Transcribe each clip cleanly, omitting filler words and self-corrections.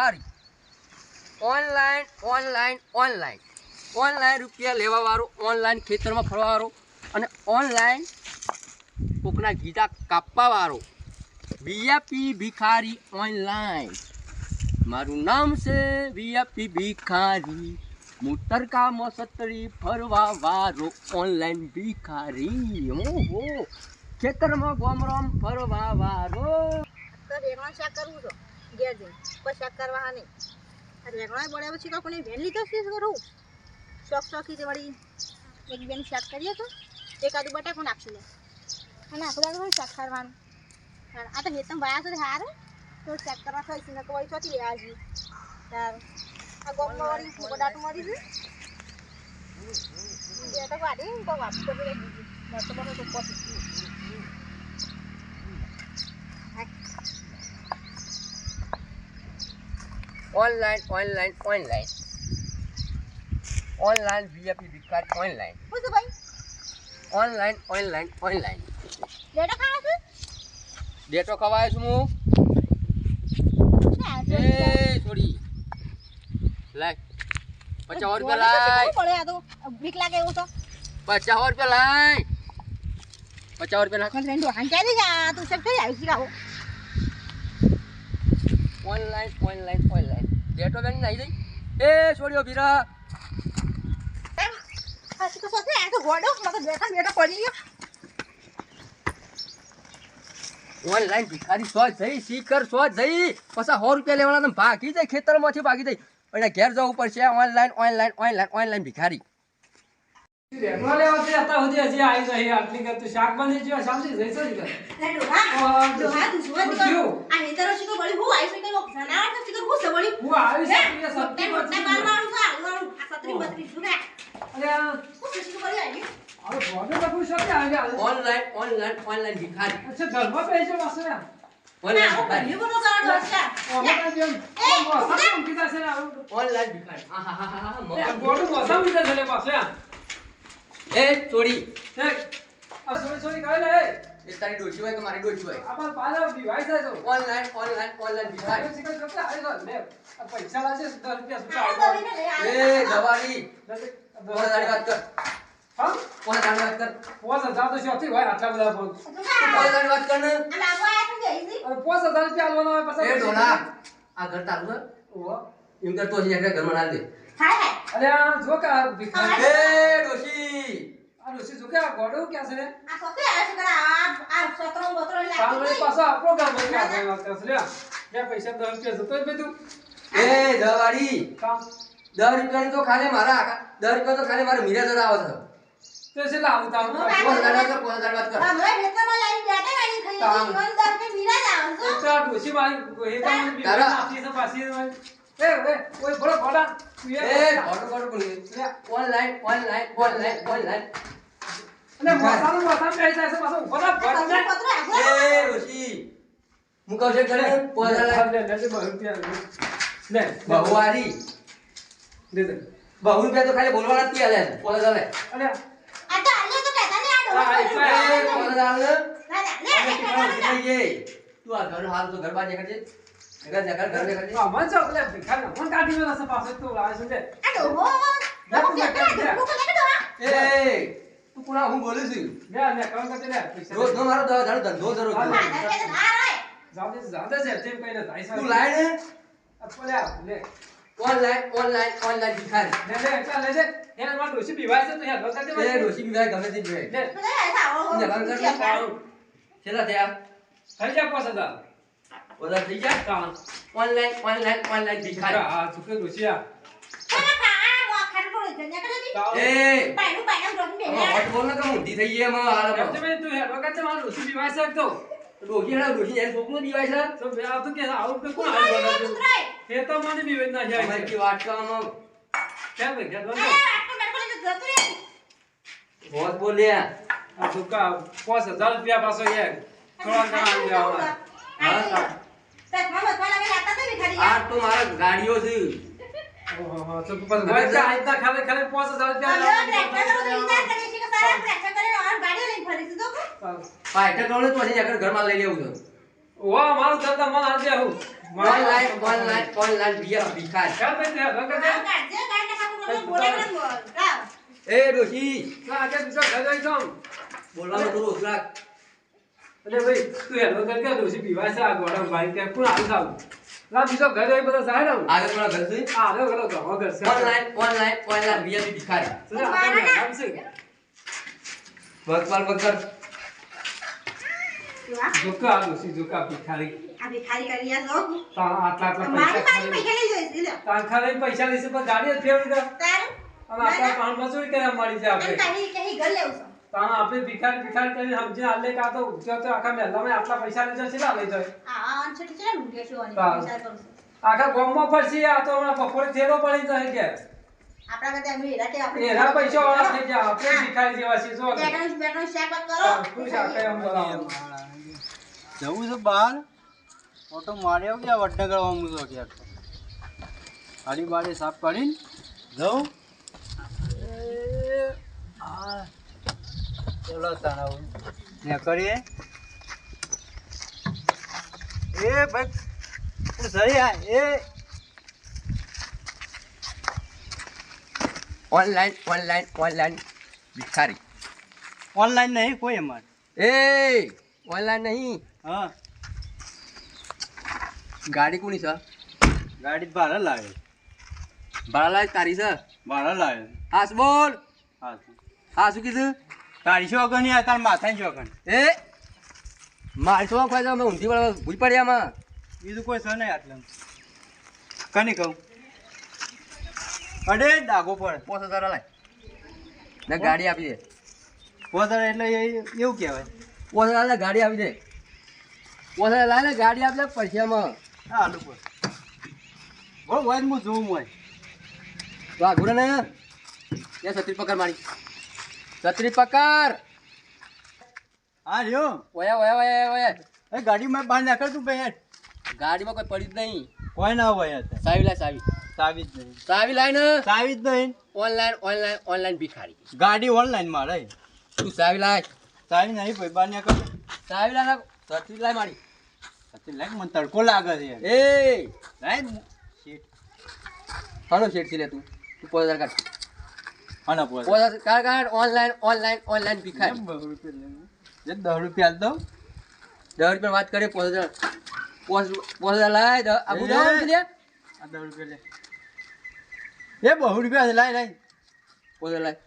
ભિખારી ઓનલાઈન રૂપિયા લેવા વાળો, ઓનલાઈન ખેતરમાં ફરવા વાળો અને ઓનલાઈન કોકના ગીતા કાપવા વાળો વીઆઈપી ભિખારી ઓનલાઈન. મારું નામ છે વીઆઈપી ભિખારી, મુતરકામાં સતરી ફરવા વાળો ઓનલાઈન ભિખારી. ઓહો, ખેતરમાં ગોમરામ ફરવા વાળો. રેગણા શાક કરવું છે ઘેર જઈને, કોઈ શાક કરવા નહીં. રેગણા બોલ્યા પછી કોઈને વેન લીધો છે કરું શોખી છે વળી એક બેન શાક કરીએ તો એકાદું બટાકું નાખશું લે અને આપણે થોડું શાક ખાવાનું. આ તો હેતમ ભાયા છે હારે તો શાક કરવા થઈ છે ને કોઈ ચોથી લેવા જઈએ તાર આ ગોમમાં વળી બટાટું મરી છે એ તો વાડી તો વાપસ કરી દે બીજું તો બધું તો પોતી ઓનલાઈન વીઆઈપી ભિખારી ઓનલાઈન. શું છે ભાઈ ઓનલાઈન ડેટા ખાવા છે ડેટો ખવાય છું હું. એ છોડી લાય 50 રૂપિયા લાય. પડે આ તો બીક લાગે એવું તો 50 રૂપિયા લાય. 50 રૂપિયા લાય. મને રેન્ડો હાંચાઈ દે આ તું સબ થઈ આવી શીખાવો ઓનલાઈન ડેટો બેંક નહીં દઈ. એ છોડ્યો ભીરા. આ તો સોચે આ તો ગોડો મત બેઠા પડી ગયો. ઓનલાઈન ભિખારી સો જઈ શીખર સો જઈ પાછા 100 રૂપિયા લેવાના તમે ભાગી જાય ખેતરમાંથી ભાગી જાય અને ઘેર જવું પડશે. ઓનલાઈન ભિખારી. રેગણા લેવા તે હતા સુધી હજી આવી નહીં આટલી કરતું શાક બની ગયો શામથી જઈ સરી કર લે ડોહા તું સુવા દીકો આ હેતરો શીખો બળી હું આવી શકે નો જનાવર તો શીખો હું છે બળી હું આવી શકીએ સત્ય મોટા બારવાળું છે આલવાળું આ સત્રી બત્રી શું ને અરે હું શીખો બળી આવી આ બોડો તો પૂછો કે આવી ઓનલાઈન ભિખારી. અચ્છા ઘરમાં બેસો વાસો ને ઓનલાઈન આ ભિખારી. બળી બોલો કાઢો છે ઓમાં જેમ મોસમ કીધા છે ને ઓનલાઈન ભિખારી. હા બોડો મોસમ કીધા છે ને પાછો એ ચોરી. આ સોરી કહે લે એ તારી ડોશી હોય કે મારી ડોશી હોય. આપણ પાછો ડિવાઈસ છે તો ઓનલાઈન ભિખારી. આ શીખર કરતા આવી તો લે આ પૈસા લાગે 10 રૂપિયા આ સુતા બળી ને એ દવારી કોણ તારી વાત કર. હા કોણ તારી વાત કર. 5000 તો શોથી હોય આટલા બધા ફોન કોણ તારી વાત કર ને. અને આવો આ તો જઈ છે અને 5000 રૂપિયા આલવાનો હોય પછી એ ડોલા આ ઘર તારું છે. ઓહો એમ કર તો હજી એક ઘરમાં ના દે. હાય અરે આ જો કે આ ભિખારી એ ડોશી આ ડોશી જો કે આ ગોડો ક્યાં છે રે આ સોકે આ શું કરે આ સતરો બતરો કાલની લાગી પાછો આપણો ગામ બની આપણે વાત કરશે લે બે પૈસા 10 રૂપિયા જતો જ બધું એ દવારી કામ 10 રૂપિયાની તો ખાલી મારા 10 રૂપિયા તો ખાલી મારા મીરા જરા આવે છે. તો છે લાવું તાવ કોણ તારી વાત કર. હવે વેતનમાં લાઈન બેઠા વાળી થઈ ગઈ જીવન દર કે મીરા જાવ છો તો ડોશી મારી એ તો મને બીમાર આપી છે પાછી એ ઓય બડો બડા તું એ ઘોડો બોલી. ઓનલાઈન અને મોસાનો મોસા પે જાય છે પાછો બડા બડા પત્ર આગળ એ ડોશી હું કહું છે ઘરે પોઝા લે 10 રૂપિયા લે બહુવારી દે દે 2 રૂપિયા તો ખાલી બોલવાના જ કે લે પોઝા લે. અરે આ તો આલ્યો તો કહેતા ને આ હા, ડોહા હા, એ પોઝા લે. લે તું આ ઘર હાલ તો ઘર બાજે કરજે. ઘર ઘર કરજે. આ મન ચાલે ભિખારી મન કાઢી મેલા છે પાછો તો આ છે આ ડોહો લોકો કહેતા લોકો કહેતા ડોહા એ તું કોના હું બોલું છું. લે લે કામ કરતે લે પૈસા રોજ નો મારો ધંધો જરૂર આ ના કે આ જાતે છે તેમ કઈને થાય છે તું લાય ને અપલ્યા લે ઓનલાઈન ભિખારી. લે ચાલ લે એને માં ડોશી પીવાય છે તો યાર વખતે એ ડોશી બી ભાઈ ગમે તે જોઈએ. લે રે આવો ને બંધ કર ને પાડું. છેલ્લા થયા થઈ જા 5000 ઓલા થઈ ગયા. કામ ઓનલાઈન ભિખારી. આ ચુકે ડોશી આ એ આમાં હોટ બોલ ને કે ઊંધી થઈ ગઈ આમાં હાલ એમ તમે તું યાર વખતે માં ડોશી પીવાય છે તો ડોશી એને છોકરું દીવાય છે. તો બે આ તો કે આવું કે કોણ આવી બોલે છે તો મને બી વેદ ના જાય અમારી છે કી વાત કરવામાં કેમ કે દોન હોટ બોલ્યા. આ ચુકા 5000 રૂપિયા પાછો યાર થોડા ઘણા આવી જાવ આ તો મારા ગાડીઓ છે. ઓહો તો પણ વચ્ચે આઈતા ખાલી 5000 રૂપિયા પાયટા કોને તો હજી આગળ ઘરમાં લઈ લેવું છે. વાહ મારું કરતા મને આજે હું ઓનલાઈન ભિખારી. ચાલ ભાઈ તે વગર દે કાઢજે, કાઢને કાકુ મને બોલાવીને બોલાવ. એ ડોશી, આજે બીજો ઘર જઈ છું બોલાવો થોડું ઓછરાક. અરે ભાઈ તું હેલો કર કે દોશી પીવા છે આ ગોળા ભાઈ કે કોણ આવી થાવ લા બીજો ઘર જઈ બધા સાહેબ આગળ થોડા ઘર છે. આ રે ગલો તો ઘર છે ઓનલાઈન VIP ભિખારી. સુને આપણે નામ છે વગર વાહ, જોકા દોશી જોકા ભિખારી આ ભિખારી કરી આ જો. તા આટલા મારી પૈસા પાસે પૈસા લઈ જઈશ, લે. તાંખા લઈને પૈસા લઈશ પણ ગાડી જ ફેરવી દે તારું? અને આપણા પાન મજૂરી કર્યા મળી જાય એમ આપણે કહી ઘર લેવું છું. તા આપણે ભિખારી કરીને સમજી હાલે કા તો ઉઠ્યો તો આખા મહેલામાં આટલા પૈસા લઈ જશે લા લઈ જાય આ અનછટી છે ને ઊંઘે છું અને તારું. વિચાર કરું છું. આખા ગામમાં પડશે આ તો હમણાં બપોરે થેલો પડી જાય કે આપણા કરતા એમ હીરા કે આપણે એના પૈસા વાળા થઈ ગયા આપણે ભિખારી જેવા છે જો બેટનો શાક વાત કરો. ખુશ આપે એમ બોલાવો જવું છે બહાર ઓટો મારી આવું કે વડનગરમાં મૂકો ક્યાંક ગાડી બાડી સાફ કરીને જવું ચલો તણાવ ને કરીએ એ ભાઈ તું સરી આ એ ઓનલાઈન ભિખારી. ઓનલાઈન નહીં કોઈ અમારે એ ઓનલાઈન નહીં, હા ગાડી કોની છે? ગાડી ભાડે લાવે ભાડા લાયક તારી છે? ભાડે લાવે હાસ બોલ. હા હા શું કીધું? તારી શોખન યાર તાર માથાની શોખન એ મારી તો ખોઈ જાવ, મેં ઊંધી વાળા ભૂઈ પડી આમાં. બીજું કોઈ છે નહીં આટલે કની કહું અડે ડાગો પડે 5000 લાય ને ગાડી આપી દે. પોતાને એટલે એવું કહેવાય 5000 લાય ગાડી આપી દે. 5000 લાય ને ગાડી આપી દે પૈસામાં. હા આલુ પર બોલ હોય હું જોઉં હોય તો આ ઘોડા ને એ છત્રી પકડ મારી, છત્રી પકડ. હા રહ્યો ઓયા એ ગાડીમાં બહાર નાખે તું ભાઈ ગાડીમાં કોઈ પડ્યું જ નહીં. કોઈ ના હોય અત્યારે સાવી લાય સાવી ચાવી જ નહીં સાવી લાય ને. ચાવી જ નહીં ઓનલાઈન ભિખારી. ગાડી ઓનલાઈન મારે તું સાવી લાય, ચાવી નહીં ભાઈ બહાર નાખે સાવી લાય ને છત્રી લાય મારી. અત્યારે લાગ મને તડકો લાગે છે એ લાય શીટ હાલો શેઠ થી લે તું 5000 કાઢ. આના પોતે 5000 કાઢ. ઓનલાઈન ભિખારી. 10 રૂપિયા દઉં 10 રૂપિયા વાત કરે. 5000 લાય. આ બુધાવો ને લે. આ 10 રૂપિયા લે એ 2 રૂપિયા છે લાય લાય 5000 લાય.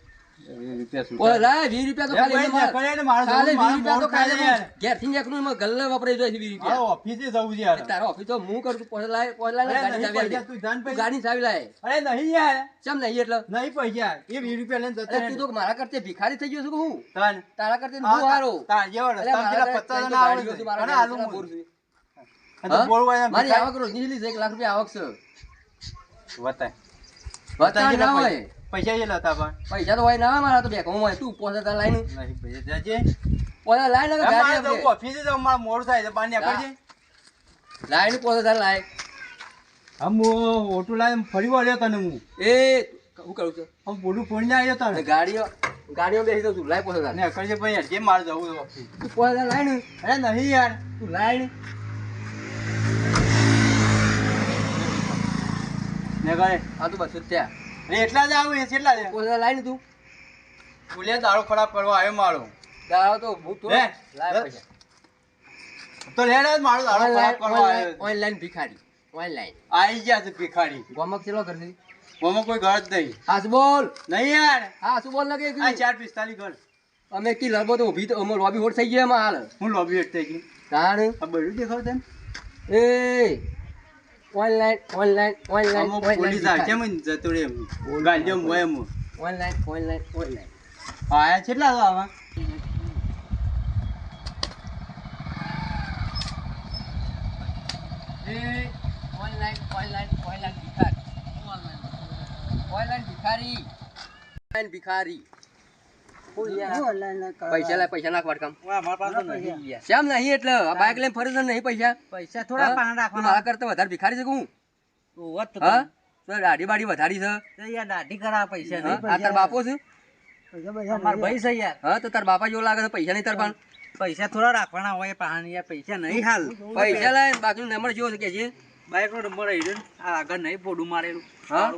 20 રૂપિયા શું 5000 લાય. 20 રૂપિયા તો ખાલી એમને માર. કરે ને મારો ખાલી 20 મારો રૂપિયા તો મોઢું ખાઈ ખાલી જાય યાર ઘેરથી નીકળું એમાં ગલ્લે વપરાઈ જાય છે 20 રૂપિયા. મારો ઓફિસે જવું છે યાર તારો ઓફિસ તો હું કરું છું. 5000 લાય. 5000 લાય ને અરે ગાડી નહીં ચાવી આલી દે. પૈસા, તું જાન તું પૈસા. ગાડી ચાવી લાય. અરે નહીં યાર ચમ નહીં એટલે? નહીં પૈસા એ 20 રૂપિયા લઈને જતા અરે તું તો મારા કરતે ભિખારી થઈ ગયો છું કે હું? તાન તારા કરતે હું હારો. તાર જેવો અરે રસ્તા મારા પેલા કરતે 50 તો જણા ગાડીઓ આવે છે, છે મારા અને ઘરે આલુ રસ્તા હું બોર છે. અને તો બોલવા એમ મારી આવક રોજની જેટલી છે 1 લાખ રૂપિયા આવક છે. વતાય બતાવી ના હોય. પૈસા જે લતા પણ પૈસા તો હોય ના હોય મારા તો બેંકમાં હોય. તું 5000 લાય ને. નહીં પૈસા જજે 5000 લાય ને ગાડી અમારે આપજે. તો ઓફિસે તો મારા મોડું થાય છે બહાર નીકળજે લાય ને 5000 લાય. હમ ઓટું લાય ફરી વળ્યો તને હું એ હું કરું છું? હું બોલું ફોન ને આવ્યો અને તને ગાડીઓ બેસી દઉં છું. લાય 5000. ને કરજે ભાઈ યાર જે મારે જવું છે ઓફિસ તું 5000 લાય ને. અરે નહીં યાર તું લાય ને. ને કરે આ તો 200 થયા. અરે એટલા જ આવું એ કેટલા છે 5000 લાય ને તું. બોલ્યા દારૂ ખરાબ કરવા આવ્યો મારો દાડો તો હું તો લે, લાય લે. પૈસા. તો લેડે જ મારો દારૂ ખરાબ કરવા આવ્યો ઓનલાઈન ભિખારી. ઓનલાઈન આવી ગયા છે ભિખારી ગોમક ચેલો કરશે? ઓમાં કોઈ ઘર જ નહીં હાસ બોલ. નહીં યાર હા શું બોલ લાગે આ 445 ઘર અમે કી લડબો તો ઊભી તો અમે લોબી હોટ થઈ ગયા એમાં હાલ. હું લોબી હેઠ થઈ ગઈ તાણ આ બધું દેખાવ તેમ એ ઓનલાઈન આમાં પોલીસ આવે કેમ જતો રે એમ ગાડીઓ હોય એમ ઓનલાઈન આયા કેટલા તો આવા એ ઓનલાઈન ભિખારી. પૈસા નાખ વાટકામ. મારા પાસે નહીં શ્યામ નહીં એટલે આ બાઈક લઈને ફરે છે નહીં પૈસા. પૈસા હા? તું મારા કરતા વધારે ભિખારી છે કે હું? હા તો દાઢી બાડી વધારી છે. દાઢી કરા પૈસા હા? આ તાર બાપો છે? ભાઈ છે યાર હા તો તાર બાપા જેવો લાગે છે પૈસા નહીં તાર પાસે. પૈસા થોડા રાખવાના હોય પાણી યાર પૈસા નહીં હાલ પૈસા લાય બાકી નંબર જેવો છે કે છે બાઈક નો નંબર આવી રહ્યો ને. આ આગળ નહીં પોડું મારેલું હા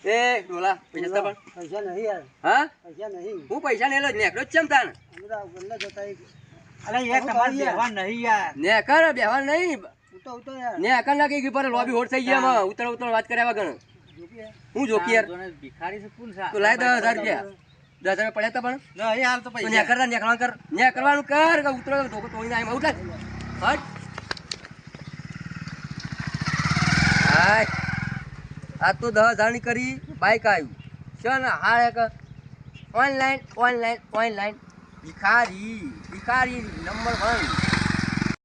એ ડોલા પૈસા તા પણ પૈસા નહીં યાર હા પૈસા નહીં હું પૈસા ને નેકડો જ ચમ તાન અરે યાર તમારે બેહવા નહીં યાર નેકર બેહવા નહીં ઉતો યાર નેકર ના કઈ પર લોબી હોટ થઈ ગયા માં ઉતર ઉતર વાત કર્યા વગર હું જોકી યાર ભિખારી છે ફૂલ તો લાય 10,000 રૂપિયા 10,000 પડ્યા તા પણ નહીં હાલ તો તો પૈસા નેકર નેકરવાનું કર નેકરવાનું કર કે ઉતરો ધોકો તોડીને આઈ ઉઠ હટ હાય આ તો 10,000 ની કરી બાઈક આવ્યું છે ને હારે કે ઓનલાઈન ભિખારી નંબર 1